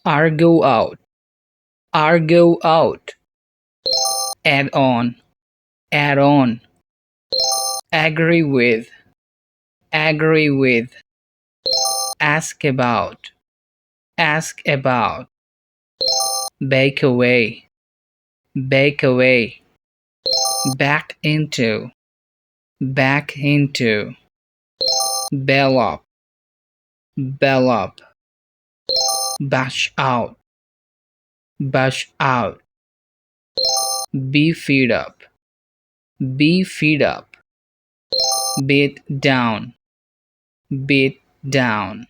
Argue out, argue out. Add on, add on. Agree with, agree with. Ask about, ask about. Bake away, bake away. Back into, back into. Bell up, bell up. Bash out, bash out. Be feed up, be feed up. Beat down, beat down.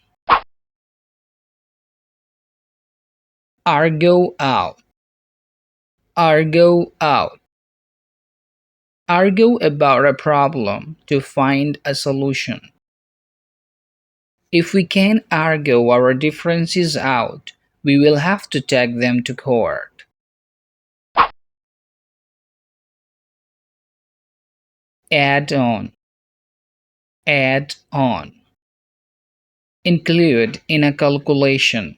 Argue out, argue out. Argue about a problem to find a solution. If we can't argue our differences out, we will have to take them to court. Add on, add on. Include in a calculation.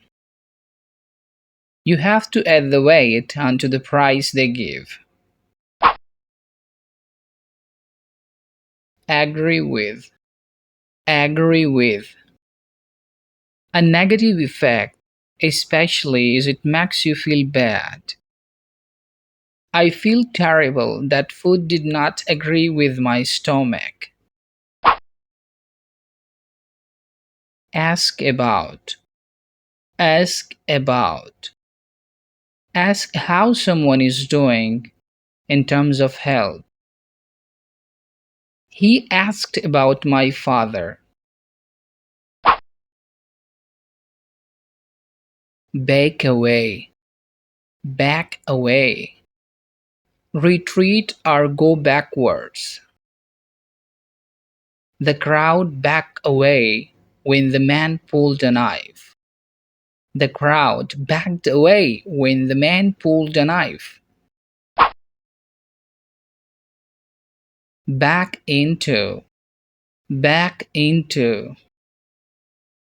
You have to add the weight onto the price they give. Agree with, agree with. A negative effect, especially as it makes you feel bad. I feel terrible that food did not agree with my stomach. Ask about, ask about. Ask how someone is doing in terms of health. He asked about my father. Back away, back away. Retreat or go backwards. The crowd backed away when the man pulled a knife. The crowd backed away when the man pulled a knife. Back into, back into.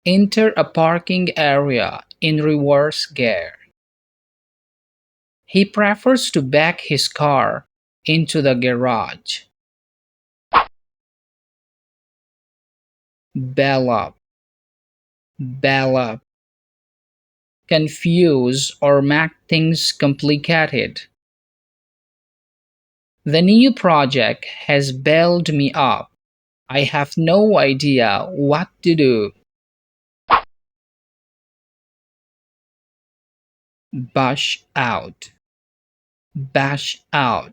Enter a parking area in reverse gear. He prefers to back his car into the garage. Bell up, bell up. Confuse or make things complicated. The new project has bailed me up. I have no idea what to do. Bash out, bash out.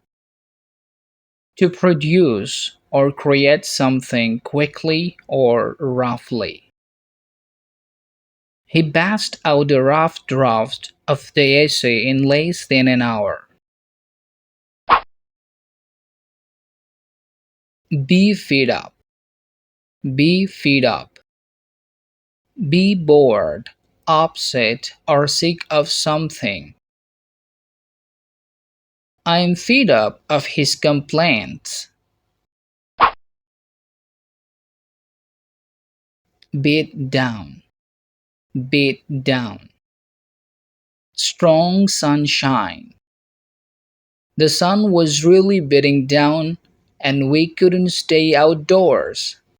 To produce or create something quickly or roughly. He bashed out a rough draft of the essay in less than an hour. Be fed up, be fed up. Be bored, upset, or sick of something. I am fed up of his complaints. Beat down, beat down. Strong sunshine. The sun was really beating down and we couldn't stay outdoors.